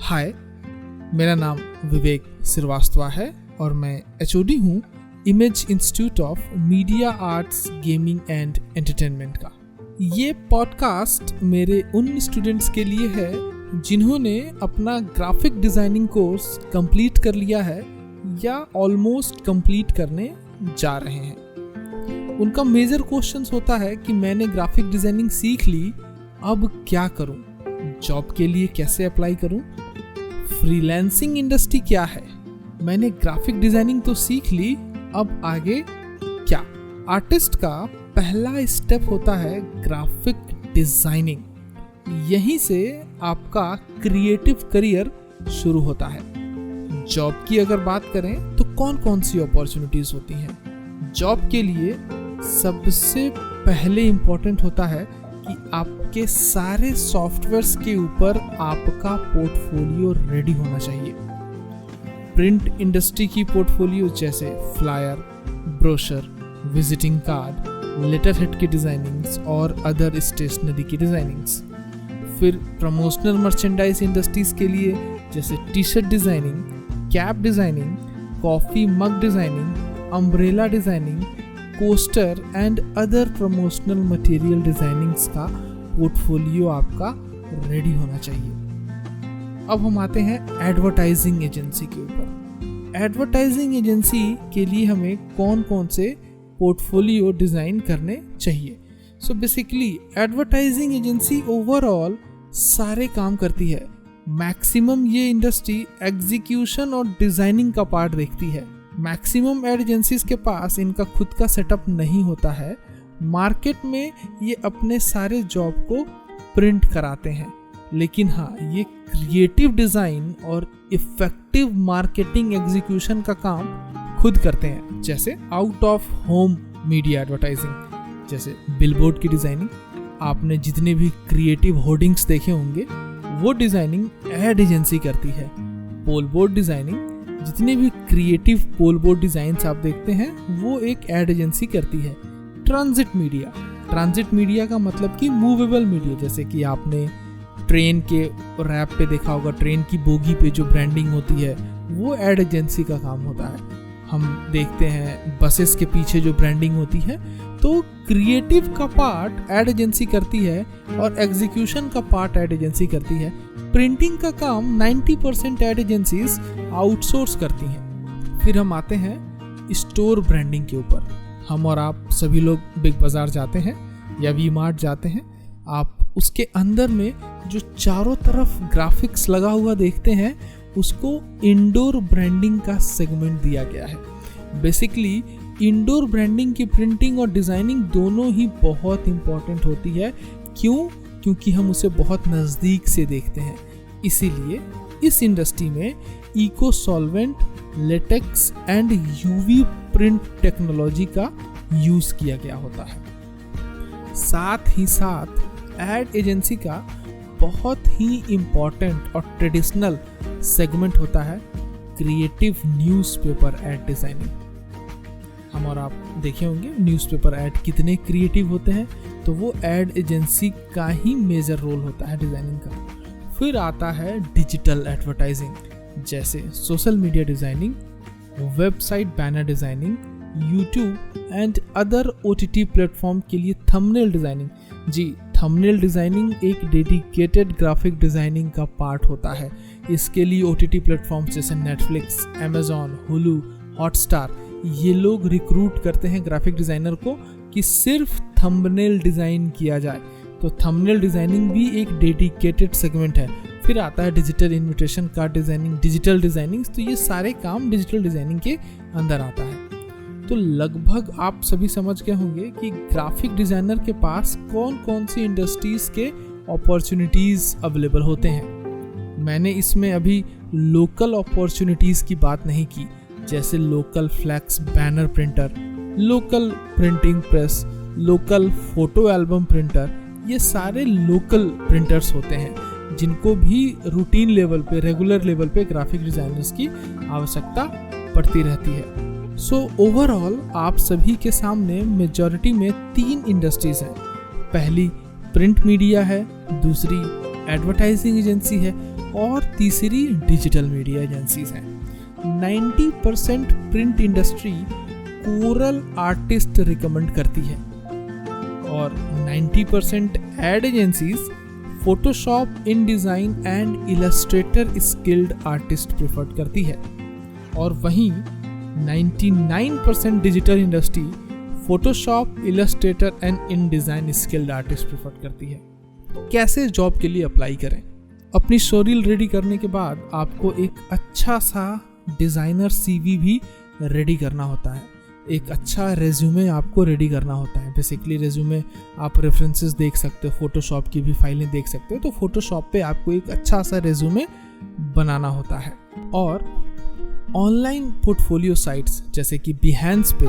हाय, मेरा नाम विवेक श्रीवास्तव है और मैं एचओडी हूँ image institute of media arts gaming and entertainment का। ये पॉडकास्ट मेरे उन स्टूडेंट्स के लिए है जिन्होंने अपना ग्राफिक डिज़ाइनिंग कोर्स कंप्लीट कर लिया है या ऑलमोस्ट कंप्लीट करने जा रहे हैं। उनका मेजर क्वेश्चंस होता है कि मैंने ग्राफिक डिज़ाइनिंग सीख ली, अब क्या करूं? जॉब के लिए कैसे अप्लाई करूं? फ्रीलांसिंग इंडस्ट्री क्या है? मैंने ग्राफिक डिज़ाइनिंग तो सीख ली, अब आगे क्या? आर्टिस्ट का पहला स्टेप होता है ग्राफिक डिज़ाइनिंग। यहीं से आपका क्रिएटिव करियर शुरू होता है। जॉब की अगर बात करें तो कौन कौन सी अपॉर्चुनिटीज़ होती हैं? जॉब के लिए सबसे पहले इम्पोर्टेंट होता है कि आपके सारे सॉफ्टवेयर्स के ऊपर आपका पोर्टफोलियो रेडी होना चाहिए। प्रिंट इंडस्ट्री की पोर्टफोलियो जैसे flyer, brochure, visiting card, letter head की डिज़ाइनिंग्स और अदर स्टेशनरी की डिज़ाइनिंग्स। फिर प्रमोशनल मर्चेंडाइज इंडस्ट्रीज़ के लिए जैसे T shirt designing, cap designing, coffee mug designing, umbrella designing, coaster and other promotional material designings का पोर्टफोलियो आपका रेडी होना चाहिए। अब हम आते हैं एडवर्टाइजिंग एजेंसी के ऊपर। एडवर्टाइजिंग एजेंसी के लिए हमें कौन कौन से पोर्टफोलियो डिज़ाइन करने चाहिए? So basically advertising agency overall सारे काम करती है। मैक्सिमम ये इंडस्ट्री एग्जीक्यूशन और डिज़ाइनिंग का पार्ट देखती है। मैक्सिमम एड एजेंसीज के पास इनका खुद का सेटअप नहीं होता है। मार्केट में ये अपने सारे जॉब को प्रिंट कराते हैं, लेकिन हाँ, ये क्रिएटिव डिज़ाइन और इफेक्टिव मार्केटिंग एग्जीक्यूशन का काम खुद करते हैं। जैसे out of home media advertising, जैसे बिलबोर्ड की डिज़ाइनिंग। आपने जितने भी क्रिएटिव होर्डिंग्स देखे होंगे वो डिज़ाइनिंग एड एजेंसी करती है। पोल बोर्ड डिज़ाइनिंग, जितने भी क्रिएटिव पोल बोर्ड डिज़ाइंस आप देखते हैं वो एक एड एजेंसी करती है। ट्रांजिट मीडिया का मतलब कि मूवेबल मीडिया, जैसे कि आपने ट्रेन के रैप पे देखा होगा, ट्रेन की बोगी पे जो ब्रांडिंग होती है वो एड एजेंसी का काम होता है। हम देखते हैं बसेस के पीछे जो ब्रांडिंग होती है, तो क्रिएटिव का पार्ट एड एजेंसी करती है और एग्जीक्यूशन का पार्ट एड एजेंसी करती है। प्रिंटिंग का काम 90% एड एजेंसीज आउटसोर्स करती हैं। फिर हम आते हैं स्टोर ब्रांडिंग के ऊपर। हम और आप सभी लोग बिग बाज़ार जाते हैं या वी मार्ट जाते हैं। आप उसके अंदर में जो चारों तरफ ग्राफिक्स लगा हुआ देखते हैं उसको इंडोर ब्रांडिंग का सेगमेंट दिया गया है। बेसिकली इंडोर ब्रांडिंग की प्रिंटिंग और डिज़ाइनिंग दोनों ही बहुत इम्पॉर्टेंट होती है। क्यों? क्योंकि हम उसे बहुत नज़दीक से देखते हैं। इसीलिए इस इंडस्ट्री में eco solvent, latex and UV print technology का यूज़ किया गया होता है। साथ ही साथ एड एजेंसी का बहुत ही इम्पॉर्टेंट और ट्रेडिशनल सेगमेंट होता है क्रिएटिव न्यूज़पेपर एड डिज़ाइनिंग। हम और आप देखे होंगे न्यूज़पेपर ऐड कितने क्रिएटिव होते हैं, तो वो एड एजेंसी का ही मेजर रोल होता है डिज़ाइनिंग का। फिर आता है डिजिटल एडवर्टाइजिंग, जैसे social media designing, website banner designing, YouTube and other OTT platform के लिए थंबनेल डिज़ाइनिंग। जी, थंबनेल डिज़ाइनिंग एक डेडिकेटेड ग्राफिक डिज़ाइनिंग का पार्ट होता है। इसके लिए OTT प्लेटफॉर्म जैसे नेटफ्लिक्स, अमेजॉन, हुलू, हॉटस्टार, ये लोग रिक्रूट करते हैं ग्राफिक डिज़ाइनर को कि सिर्फ थंबनेल डिज़ाइन किया जाए। तो थंबनेल डिज़ाइनिंग भी एक डेडिकेटेड सेगमेंट है। फिर आता है digital invitation card designing, digital designing. तो ये सारे काम डिजिटल डिज़ाइनिंग के अंदर आता है। तो लगभग आप सभी समझ गए होंगे कि ग्राफिक डिज़ाइनर के पास कौन कौन सी इंडस्ट्रीज़ के अपॉर्चुनिटीज़ अवेलेबल होते हैं। मैंने इसमें अभी लोकल अपॉर्चुनिटीज़ की बात नहीं की, जैसे local flex banner printer, local printing press, local photo album printer. ये सारे लोकल प्रिंटर्स होते हैं जिनको भी रूटीन लेवल पे, रेगुलर लेवल पे ग्राफिक डिज़ाइनर्स की आवश्यकता पड़ती रहती है। सो ओवरऑल आप सभी के सामने मेजॉरिटी में 3 इंडस्ट्रीज़ हैं। पहली प्रिंट मीडिया है, दूसरी एडवर्टाइजिंग एजेंसी है और तीसरी डिजिटल मीडिया एजेंसीज हैं। 90% print industry coral artist recommend करती है और 90% ad agencies Photoshop, in design and Illustrator skilled artist prefer करती है और वहीं 99% digital industry Photoshop, Illustrator and in design skilled artist prefer करती है। कैसे जॉब के लिए अप्लाई करें? अपनी शोरील रेडी करने के बाद आपको एक अच्छा सा डिज़ाइनर CV भी रेडी करना होता है, एक अच्छा रेज्यूमे आपको रेडी करना होता है। बेसिकली रेज्यूमे आप रेफरेंसेस देख सकते हो, फोटोशॉप की भी फाइलें देख सकते हो, तो फोटोशॉप पे आपको एक अच्छा सा रेज्यूमे बनाना होता है। और ऑनलाइन पोर्टफोलियो साइट्स जैसे कि बिहेंस पे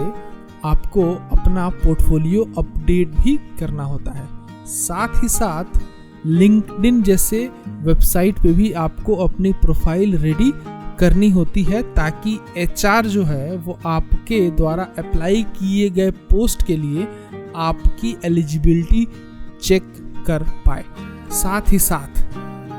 आपको अपना पोर्टफोलियो अपडेट भी करना होता है। साथ ही साथ लिंक्डइन जैसे वेबसाइट पे भी आपको अपनी प्रोफाइल रेडी करनी होती है ताकि HR जो है वो आपके द्वारा अप्लाई किए गए पोस्ट के लिए आपकी एलिजिबिलिटी चेक कर पाए। साथ ही साथ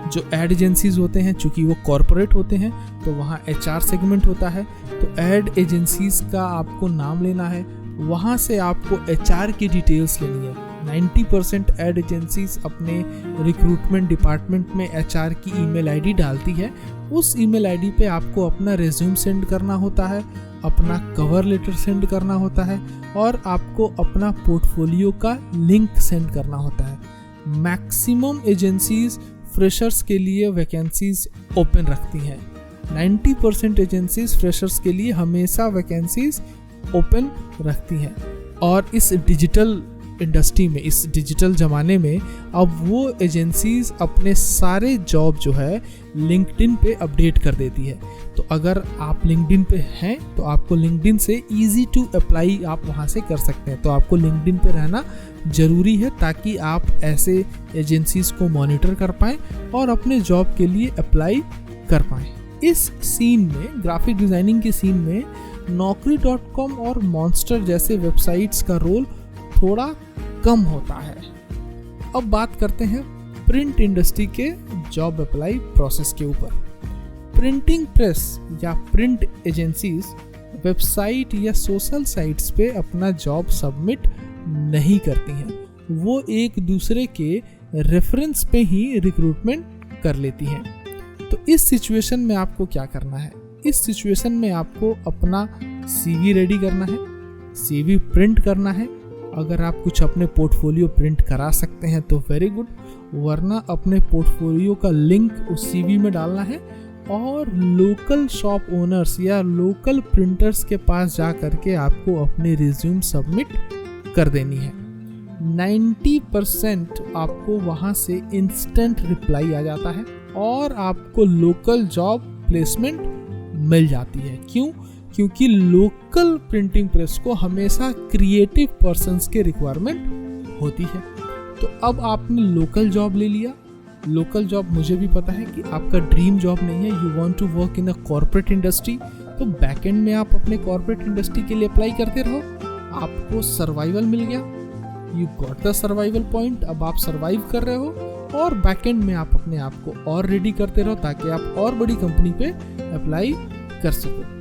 जो एड एजेंसीज होते हैं, चूंकि वो कॉरपोरेट होते हैं तो वहाँ HR सेगमेंट होता है, तो एड एजेंसीज का आपको नाम लेना है, वहाँ से आपको HR की डिटेल्स लेनी है। 90% एड एजेंसीज अपने रिक्रूटमेंट डिपार्टमेंट में HR की ईमेल आईडी डालती है। उस ईमेल आईडी पे आपको अपना रिज्यूम सेंड करना होता है, अपना कवर लेटर सेंड करना होता है और आपको अपना पोर्टफोलियो का लिंक सेंड करना होता है। मैक्सिमम एजेंसीज फ्रेशर्स के लिए वैकेंसीज ओपन रखती हैं। 90% एजेंसीज फ्रेशर्स के लिए हमेशा वैकेंसीज ओपन रखती हैं। और इस डिजिटल इंडस्ट्री में, इस डिजिटल ज़माने में अब वो एजेंसीज अपने सारे जॉब जो है लिंक्डइन पे अपडेट कर देती है। तो अगर आप लिंक्डइन पे हैं तो आपको लिंक्डइन से इजी टू अप्लाई आप वहाँ से कर सकते हैं। तो आपको लिंक्डइन पे रहना ज़रूरी है ताकि आप ऐसे एजेंसीज को मॉनिटर कर पाएँ और अपने जॉब के लिए अप्लाई कर पाएँ। इस सीन में, ग्राफिक डिज़ाइनिंग के सीन में, Naukri.com और मॉन्स्टर जैसे वेबसाइट्स का रोल थोड़ा कम होता है। अब बात करते हैं प्रिंट इंडस्ट्री के जॉब अप्लाई प्रोसेस के ऊपर। प्रिंटिंग प्रेस या प्रिंट एजेंसीज वेबसाइट या सोशल साइट्स पे अपना जॉब सबमिट नहीं करती हैं। वो एक दूसरे के रेफरेंस पे ही रिक्रूटमेंट कर लेती हैं। तो इस सिचुएशन में आपको क्या करना है? इस सिचुएशन में आपको अपना CV रेडी करना है, CV प्रिंट करना है। अगर आप कुछ अपने पोर्टफोलियो प्रिंट करा सकते हैं तो वेरी गुड, वरना अपने पोर्टफोलियो का लिंक उस CV में डालना है और लोकल शॉप ओनर्स या लोकल प्रिंटर्स के पास जा करके आपको अपने रिज्यूम सबमिट कर देनी है। 90% आपको वहाँ से इंस्टेंट रिप्लाई आ जाता है और आपको लोकल जॉब प्लेसमेंट मिल जाती है। क्यों? क्योंकि लोकल प्रिंटिंग प्रेस को हमेशा क्रिएटिव पर्सन्स के रिक्वायरमेंट होती है। तो अब आपने लोकल जॉब ले लिया। लोकल जॉब मुझे भी पता है कि आपका ड्रीम जॉब नहीं है, you want to work in a corporate industry, तो बैकएंड में आप अपने कॉर्पोरेट इंडस्ट्री के लिए अप्लाई करते रहो। आपको सर्वाइवल मिल गया, you got the survival point. अब आप सर्वाइव कर रहे हो और बैकएंड में आप अपने आप को और रेडी करते रहो ताकि आप और बड़ी कंपनी पे अप्लाई कर सको।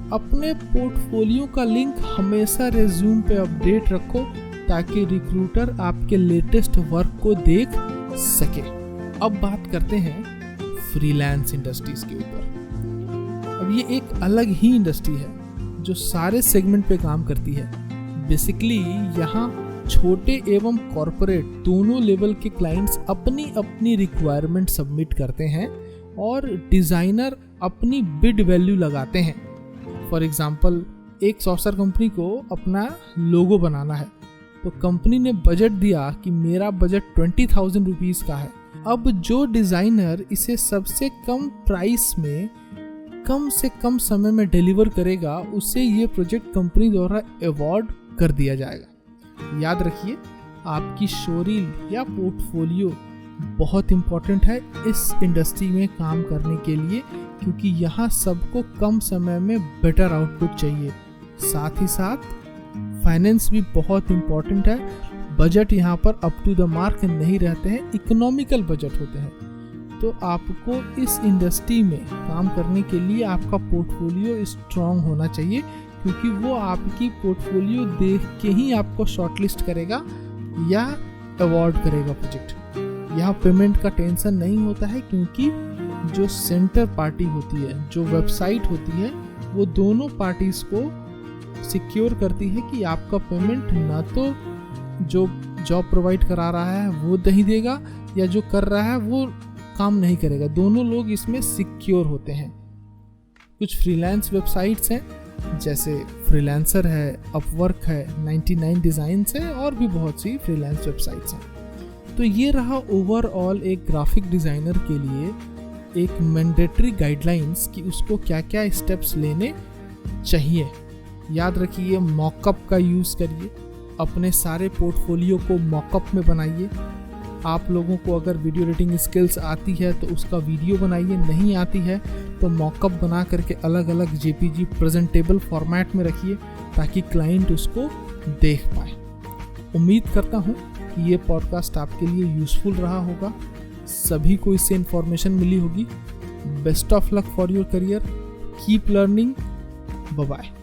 अपने पोर्टफोलियो का लिंक हमेशा रिज्यूम पे अपडेट रखो ताकि रिक्रूटर आपके लेटेस्ट वर्क को देख सके। अब बात करते हैं फ्रीलांस इंडस्ट्रीज के ऊपर। अब ये एक अलग ही इंडस्ट्री है जो सारे सेगमेंट पे काम करती है। बेसिकली यहाँ छोटे एवं कॉरपोरेट दोनों लेवल के क्लाइंट्स अपनी अपनी रिक्वायरमेंट सबमिट करते हैं और डिज़ाइनर अपनी बिड वैल्यू लगाते हैं। फॉर एग्जांपल, एक सॉफ्टवेयर कंपनी को अपना लोगो बनाना है तो कंपनी ने बजट दिया कि मेरा बजट 20,000 रुपीज़ का है। अब जो डिज़ाइनर इसे सबसे कम प्राइस में कम से कम समय में डिलीवर करेगा उसे ये प्रोजेक्ट कंपनी द्वारा अवार्ड कर दिया जाएगा। याद रखिए, आपकी शोरील या पोर्टफोलियो बहुत इम्पोर्टेंट है इस इंडस्ट्री में काम करने के लिए, क्योंकि यहाँ सबको कम समय में बेटर आउटपुट चाहिए। साथ ही साथ फाइनेंस भी बहुत इम्पोर्टेंट है। बजट यहाँ पर अप टू द मार्क नहीं रहते हैं, इकोनॉमिकल बजट होते हैं। तो आपको इस इंडस्ट्री में काम करने के लिए आपका पोर्टफोलियो स्ट्रॉन्ग होना चाहिए, क्योंकि वो आपकी पोर्टफोलियो देख के ही आपको शॉर्टलिस्ट करेगा या अवॉर्ड करेगा प्रोजेक्ट। यहाँ पेमेंट का टेंशन नहीं होता है, क्योंकि जो सेंटर पार्टी होती है, जो वेबसाइट होती है, वो दोनों पार्टीज को सिक्योर करती है कि आपका पेमेंट ना तो जो जॉब प्रोवाइड करा रहा है वो नहीं देगा, या जो कर रहा है वो काम नहीं करेगा। दोनों लोग इसमें सिक्योर होते हैं। कुछ फ्रीलांस वेबसाइट्स हैं, जैसे फ्रीलांसर है, अपवर्क है, 99 डिज़ाइंस है, और भी बहुत सी फ्रीलांस वेबसाइट्स हैं। तो ये रहा ओवरऑल एक ग्राफिक डिज़ाइनर के लिए एक मैंडेटरी गाइडलाइंस कि उसको क्या क्या स्टेप्स लेने चाहिए। याद रखिए, मॉकअप का यूज़ करिए, अपने सारे पोर्टफोलियो को मॉकअप में बनाइए। आप लोगों को अगर वीडियो एडिटिंग स्किल्स आती है तो उसका वीडियो बनाइए, नहीं आती है तो मॉकअप बना करके अलग अलग जेपीजी प्रेजेंटेबल फॉर्मेट में रखिए, ताकि क्लाइंट उसको देख पाए। उम्मीद करता हूँ कि ये पॉडकास्ट आपके लिए यूज़फुल रहा होगा, सभी को इससे इन्फॉर्मेशन मिली होगी। Best of luck for your career, keep learning, bye bye.